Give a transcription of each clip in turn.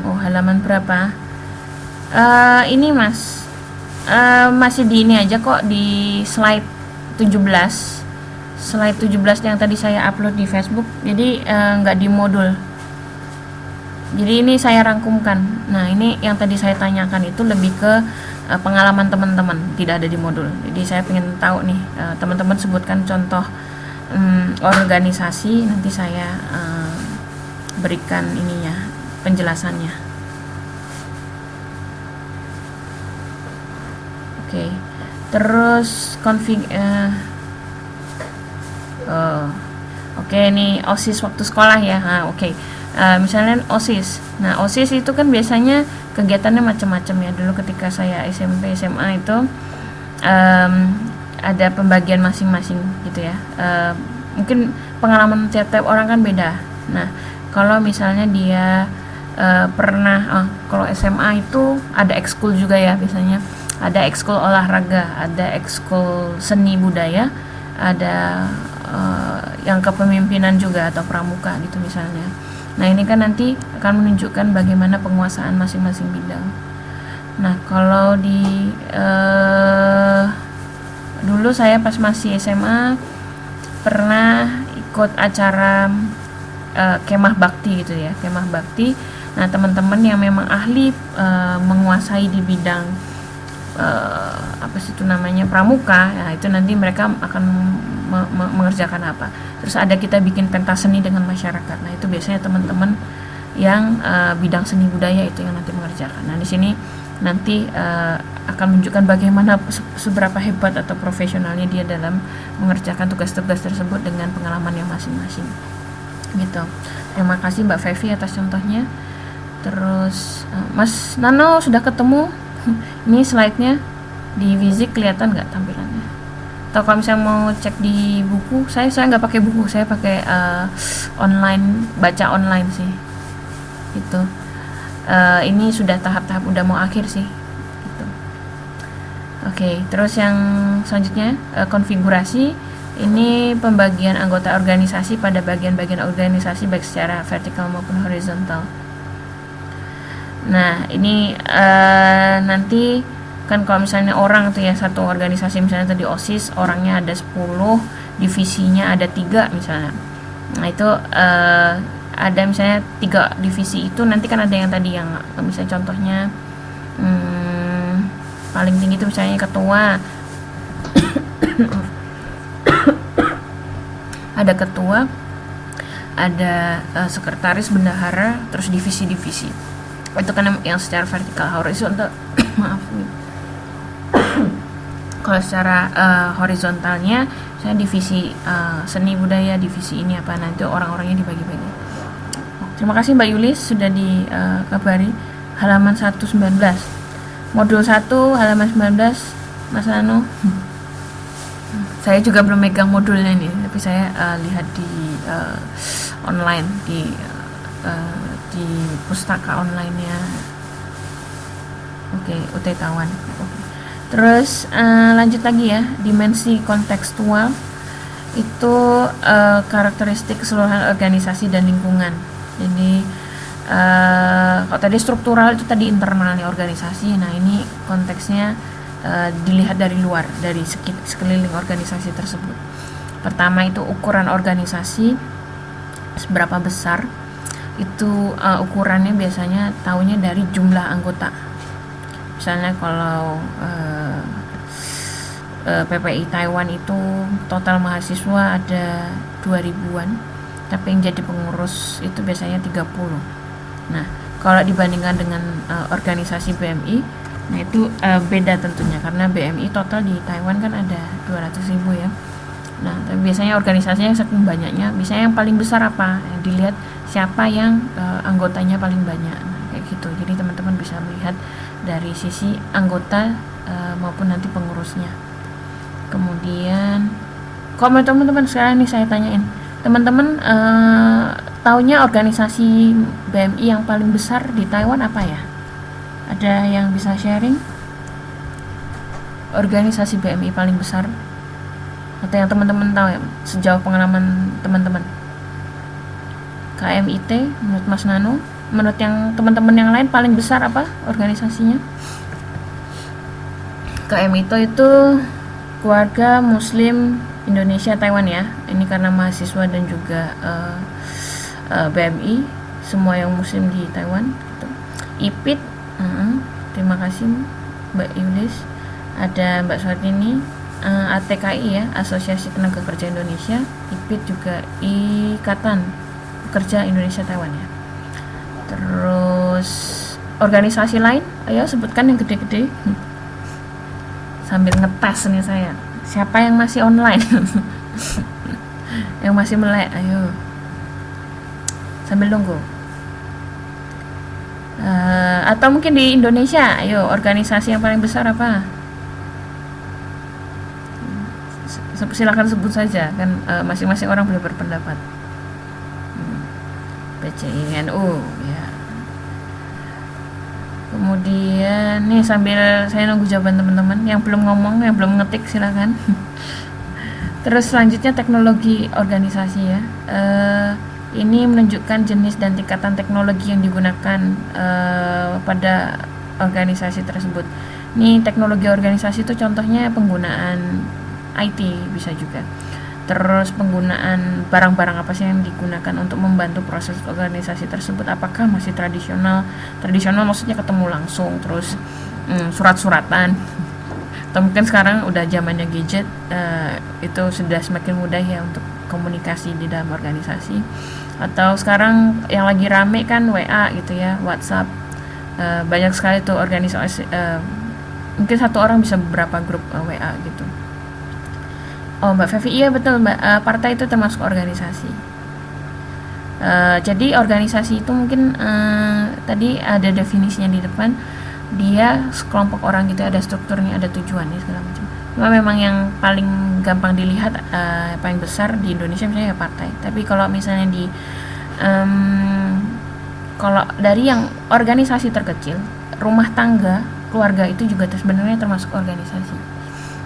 Oh, halaman berapa? Ini Mas, masih di ini aja kok, di slide 17. Slide 17 yang tadi saya upload di Facebook. Jadi nggak di modul. Jadi ini saya rangkumkan. Nah, ini yang tadi saya tanyakan itu lebih ke pengalaman teman-teman, tidak ada di modul. Jadi saya ingin tahu nih, teman-teman sebutkan contoh organisasi, nanti saya berikan ininya, penjelasannya. Oke. Terus oke, ini OSIS waktu sekolah ya. Nah, oke. Misalnya OSIS. Nah, OSIS itu kan biasanya kegiatannya macam-macam ya. Dulu ketika saya SMP SMA itu ada pembagian masing-masing gitu ya. Mungkin pengalaman tiap-tiap orang kan beda. Nah, kalau misalnya dia pernah kalau SMA itu ada ekskul juga ya, biasanya ada ekskul olahraga, ada ekskul seni budaya, ada yang kepemimpinan juga atau pramuka gitu misalnya. Nah, ini kan nanti akan menunjukkan bagaimana penguasaan masing-masing bidang. Nah, kalau di dulu saya pas masih SMA pernah ikut acara kemah bakti gitu ya, kemah bakti. Nah, teman-teman yang memang ahli menguasai di bidang apa sih itu namanya, pramuka, ya itu nanti mereka akan mengerjakan apa. Terus ada kita bikin pentas seni dengan masyarakat. Nah, itu biasanya teman-teman yang bidang seni budaya itu yang nanti mengerjakan. Nah, di sini nanti akan menunjukkan bagaimana seberapa hebat atau profesionalnya dia dalam mengerjakan tugas-tugas tersebut dengan pengalaman yang masing-masing. Gitu. Terima kasih Mbak Fevi atas contohnya. Terus Mas Nano sudah ketemu. Ini slide-nya di Vizik kelihatan nggak tampilannya? Atau kalau misalnya mau cek di buku, saya nggak pakai buku, saya pakai online, baca online sih. Itu ini sudah tahap-tahap udah mau akhir sih. Gitu. Oke, terus yang selanjutnya konfigurasi. Ini pembagian anggota organisasi pada bagian-bagian organisasi baik secara vertikal maupun horizontal. Nah, ini nanti kan kalau misalnya orang tuh ya, satu organisasi misalnya tadi OSIS orangnya ada 10, divisinya ada 3 misalnya. Nah, itu ada misalnya 3 divisi itu nanti kan ada yang tadi yang misalnya contohnya paling tinggi itu misalnya ketua. Ada ketua, ada sekretaris, bendahara, terus divisi-divisi. Itu kan yang secara vertikal. Horizontal maaf nih. Kalau secara horizontalnya saya divisi seni budaya, divisi ini apa, nanti orang-orangnya dibagi-bagi. Terima kasih Mbak Yulis sudah dikabari. Halaman 119 modul 1 halaman 19 Mas Nano. Saya juga belum megang modulnya ini, tapi saya lihat di online di pustaka online-nya. Oke, UT Tawan. Terus lanjut lagi ya, dimensi kontekstual itu karakteristik keseluruhan organisasi dan lingkungan. Jadi kalau tadi struktural itu tadi internalnya organisasi. Nah, ini konteksnya dilihat dari luar, dari sekeliling organisasi tersebut. Pertama itu ukuran organisasi, seberapa besar. Itu ukurannya biasanya tahunya dari jumlah anggota. Misalnya kalau PPI Taiwan itu total mahasiswa ada 2000-an, tapi yang jadi pengurus itu biasanya 30. Nah, kalau dibandingkan dengan organisasi BMI, nah itu beda tentunya, karena BMI total di Taiwan kan ada 200.000 ya. Nah, tapi biasanya organisasinya saking banyaknya, biasanya yang paling besar apa? Yang dilihat siapa yang anggotanya paling banyak. Nah, kayak gitu. Jadi teman-teman bisa melihat dari sisi anggota maupun nanti pengurusnya. Kemudian kalau teman-teman sekarang nih saya tanyain, teman-teman taunya organisasi BMI yang paling besar di Taiwan apa ya? Ada yang bisa sharing? Organisasi BMI paling besar atau yang teman-teman tahu ya, sejauh pengalaman teman-teman? KMIT menurut Mas Nano, menurut yang teman-teman yang lain paling besar apa organisasinya? KMITO itu Keluarga Muslim Indonesia Taiwan ya. Ini karena mahasiswa dan juga BMI, semua yang muslim di Taiwan gitu. IPIT, terima kasih Mbak Yulis. Ada Mbak Suartini, ATKI ya, Asosiasi Tenaga Kerja Indonesia. IPIT juga Ikatan Pekerja Indonesia Taiwan ya. Terus organisasi lain, ayo sebutkan yang gede-gede. Sambil ngetes nih saya, siapa yang masih online? Yang masih melek, ayo sambil nunggu. Atau mungkin di Indonesia, ayo organisasi yang paling besar apa? Silakan sebut saja kan, masing-masing orang boleh berpendapat. PCINU ya. Kemudian nih sambil saya nunggu jawaban teman-teman yang belum ngomong, yang belum ngetik silakan. Terus selanjutnya teknologi organisasi ya. Ini menunjukkan jenis dan tingkatan teknologi yang digunakan pada organisasi tersebut. Ini teknologi organisasi itu contohnya penggunaan IT bisa juga. Terus penggunaan barang-barang apa sih yang digunakan untuk membantu proses organisasi tersebut, apakah masih tradisional maksudnya ketemu langsung, terus surat-suratan, atau mungkin sekarang udah zamannya gadget, itu sudah semakin mudah ya untuk komunikasi di dalam organisasi. Atau sekarang yang lagi rame kan WA gitu ya, WhatsApp, banyak sekali tuh organisasi, mungkin satu orang bisa beberapa grup WA gitu. Oh Mbak Fevi, iya betul Mbak, partai itu termasuk organisasi. Jadi organisasi itu mungkin tadi ada definisinya di depan, dia sekelompok orang gitu, ada strukturnya, ada tujuannya segala macam. Cuma memang yang paling gampang dilihat, paling besar di Indonesia misalnya ya partai. Tapi kalau misalnya di kalau dari yang organisasi terkecil, rumah tangga, keluarga itu juga sebenarnya termasuk organisasi.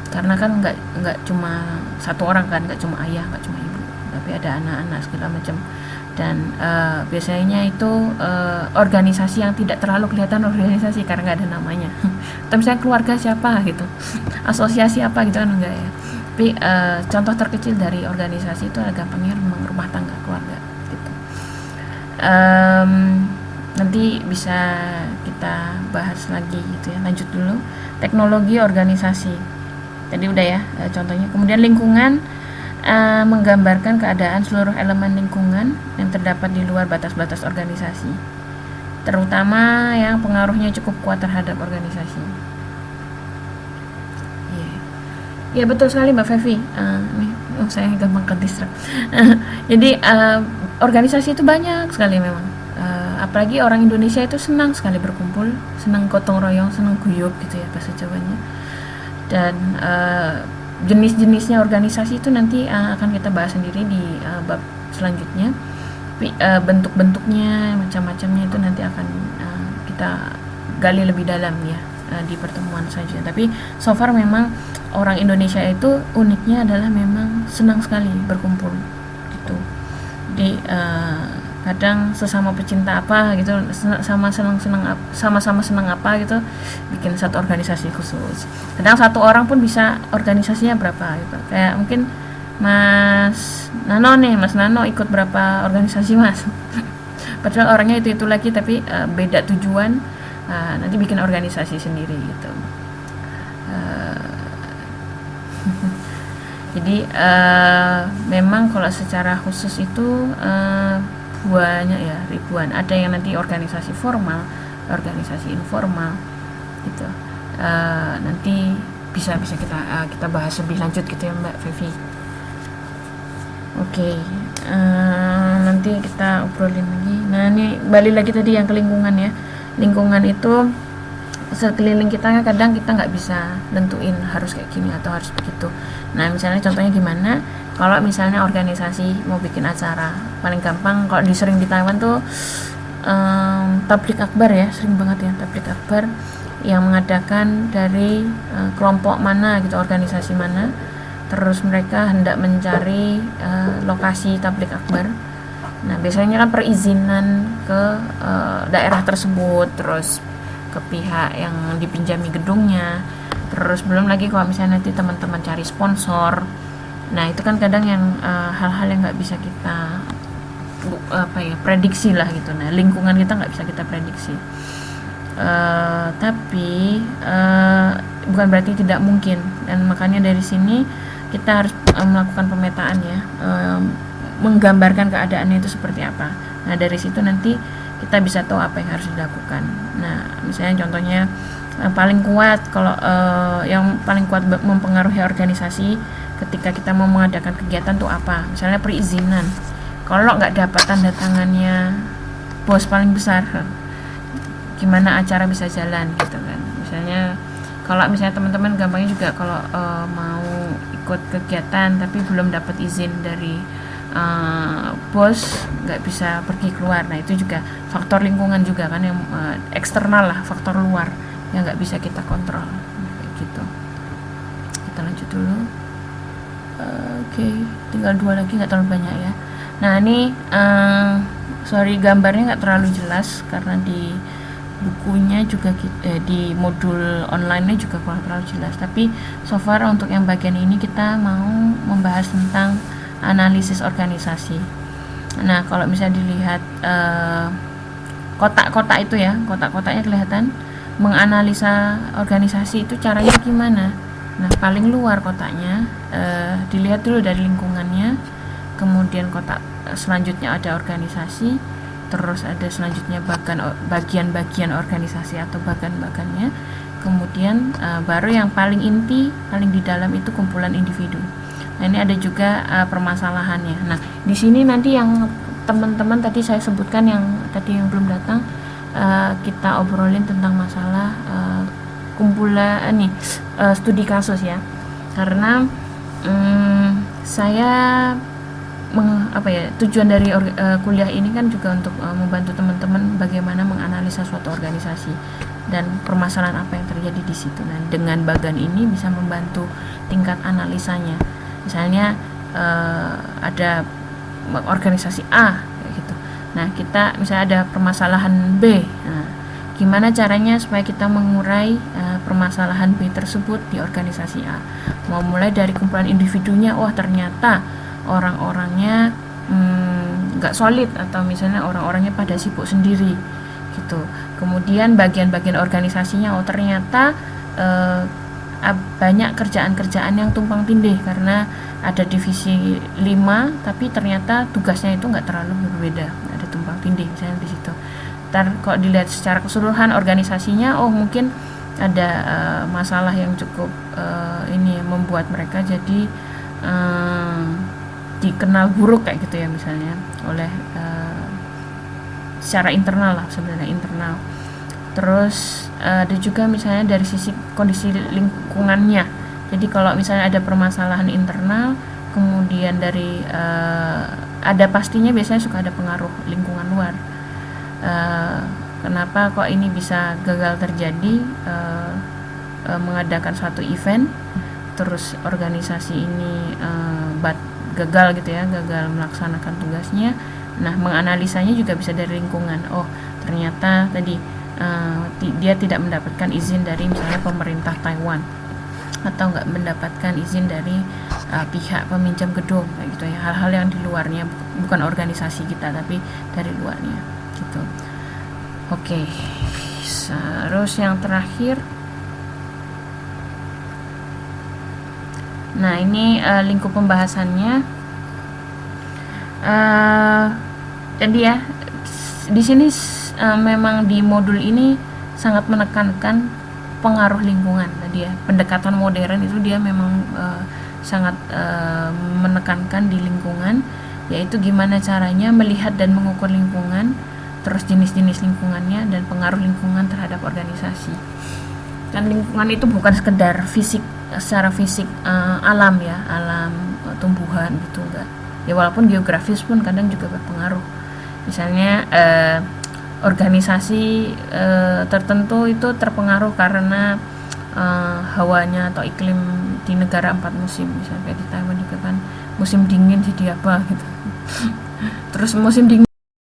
Karena kan nggak cuma satu orang kan, nggak cuma ayah, nggak cuma ibu, tapi ada anak-anak segala macam. Dan biasanya itu organisasi yang tidak terlalu kelihatan organisasi karena nggak ada namanya. Atau misalnya keluarga siapa gitu, asosiasi apa gitu kan enggak ya. Tapi contoh terkecil dari organisasi itu agak gampangnya rumah tangga, keluarga gitu. Nanti bisa kita bahas lagi gitu ya. Lanjut dulu teknologi organisasi. Tadi udah ya contohnya. Kemudian lingkungan, menggambarkan keadaan seluruh elemen lingkungan yang terdapat di luar batas-batas organisasi, terutama yang pengaruhnya cukup kuat terhadap organisasi. Ya betul sekali Mbak Fevi. Saya gampang kedistrak. Jadi organisasi itu banyak sekali memang. Apalagi orang Indonesia itu senang sekali berkumpul, senang gotong royong, senang guyup gitu ya bahasa Jawanya. Dan jenis-jenisnya organisasi itu nanti akan kita bahas sendiri di bab selanjutnya. Bentuk-bentuknya, macam-macamnya itu nanti akan kita gali lebih dalam ya di pertemuan selanjutnya. Tapi so far memang orang Indonesia itu uniknya adalah memang senang sekali berkumpul gitu. Di kadang sesama pecinta apa gitu, sama senang apa gitu, bikin satu organisasi khusus. Kadang satu orang pun bisa organisasinya berapa gitu. Kayak mungkin Mas Nano ikut berapa organisasi Mas? Padahal orangnya itu lagi, tapi beda tujuan, nanti bikin organisasi sendiri gitu. Jadi memang kalau secara khusus itu banyak ya, ribuan. Ada yang nanti organisasi formal, organisasi informal gitu. Nanti bisa kita bahas lebih lanjut gitu ya Mbak Fevi. Oke, nanti kita obrolin lagi. Nah ini balik lagi tadi yang ke lingkungan ya. Lingkungan itu sekeliling kita, kadang kita nggak bisa nentuin harus kayak gini atau harus begitu. Nah misalnya contohnya gimana, kalau misalnya organisasi mau bikin acara, paling gampang kalau sering di Taiwan tuh tablik akbar ya, sering banget ya tablik akbar yang mengadakan dari kelompok mana gitu, organisasi mana, terus mereka hendak mencari lokasi tablik akbar Nah, biasanya kan perizinan ke daerah tersebut, terus ke pihak yang dipinjami gedungnya, terus belum lagi kalau misalnya nanti teman-teman cari sponsor. Nah, itu kan kadang yang hal-hal yang nggak bisa kita prediksi lah gitu. Nah, lingkungan kita nggak bisa kita prediksi. Tapi bukan berarti tidak mungkin, dan makanya dari sini kita harus melakukan pemetaan ya, menggambarkan keadaannya itu seperti apa. Nah, dari situ nanti kita bisa tahu apa yang harus dilakukan. Nah, misalnya contohnya paling kuat kalau yang paling kuat mempengaruhi organisasi ketika kita mau mengadakan kegiatan tuh apa? Misalnya perizinan. Kalau nggak dapat tanda tangannya bos paling besar, gimana acara bisa jalan gitu kan. Misalnya kalau misalnya teman-teman gampangnya juga kalau mau ikut kegiatan tapi belum dapat izin dari bos, nggak bisa pergi keluar. Nah, itu juga faktor lingkungan juga kan, yang eksternal lah, faktor luar yang nggak bisa kita kontrol. Kayak gitu. Kita lanjut dulu. Oke, tinggal 2 lagi, nggak terlalu banyak ya. Nah, ini sorry gambarnya nggak terlalu jelas karena di bukunya juga di modul online-nya juga kurang terlalu jelas. Tapi so far untuk yang bagian ini kita mau membahas tentang analisis organisasi. Nah, kalau misalnya dilihat kotak-kotak itu ya, kotak-kotaknya kelihatan, menganalisa organisasi itu caranya gimana. Nah, paling luar kotaknya dilihat dulu dari lingkungannya, kemudian kotak selanjutnya ada organisasi, terus ada selanjutnya bagian-bagian organisasi atau bagan-bagannya, kemudian baru yang paling inti, paling di dalam itu kumpulan individu. Nah, ini ada juga permasalahannya. Nah, di sini nanti yang teman-teman tadi saya sebutkan, yang tadi yang belum datang, kita obrolin tentang masalah kumpulan studi kasus ya, karena saya tujuan dari kuliah ini kan juga untuk membantu teman-teman bagaimana menganalisa suatu organisasi dan permasalahan apa yang terjadi di situ. Nah, dengan bagan ini bisa membantu tingkat analisanya. Misalnya ada organisasi A kayak gitu. Nah, kita misalnya ada permasalahan B. Nah, gimana caranya supaya kita mengurai permasalahan B tersebut di organisasi A? Mau mulai dari kumpulan individunya, wah ternyata orang-orangnya nggak solid, atau misalnya orang-orangnya pada sibuk sendiri gitu. Kemudian bagian-bagian organisasinya, oh ternyata banyak kerjaan-kerjaan yang tumpang tindih karena ada divisi 5 tapi ternyata tugasnya itu nggak terlalu berbeda, ada tumpang tindih misalnya di situ. Kalau dilihat secara keseluruhan organisasinya, oh mungkin ada masalah yang cukup ini membuat mereka jadi dikenal buruk kayak gitu ya, misalnya oleh secara internal lah, sebenarnya internal. Terus ada juga misalnya dari sisi kondisi lingkungannya. Jadi kalau misalnya ada permasalahan internal, kemudian dari ada pastinya biasanya suka ada pengaruh lingkungan luar. Kenapa kok ini bisa gagal terjadi, mengadakan suatu event terus organisasi ini gagal gitu ya, gagal melaksanakan tugasnya. Nah, menganalisanya juga bisa dari lingkungan. Oh, ternyata tadi dia tidak mendapatkan izin dari misalnya pemerintah Taiwan, atau nggak mendapatkan izin dari pihak peminjam gedung kayak gitu ya. Hal-hal yang di luarnya, bukan organisasi kita tapi dari luarnya gitu. Oke, terus yang terakhir, nah ini lingkup pembahasannya. Jadi ya di sini memang di modul ini sangat menekankan pengaruh lingkungan tadi ya. Pendekatan modern itu dia memang sangat menekankan di lingkungan, yaitu gimana caranya melihat dan mengukur lingkungan, terus jenis-jenis lingkungannya dan pengaruh lingkungan terhadap organisasi. Dan lingkungan itu bukan sekedar fisik, secara fisik alam ya, alam tumbuhan gitu enggak. Ya walaupun geografis pun kadang juga berpengaruh. Misalnya organisasi tertentu itu terpengaruh karena hawanya atau iklim di negara 4 musim, misalnya kayak di Taiwan juga kan musim dingin jadi apa gitu. terus musim dingin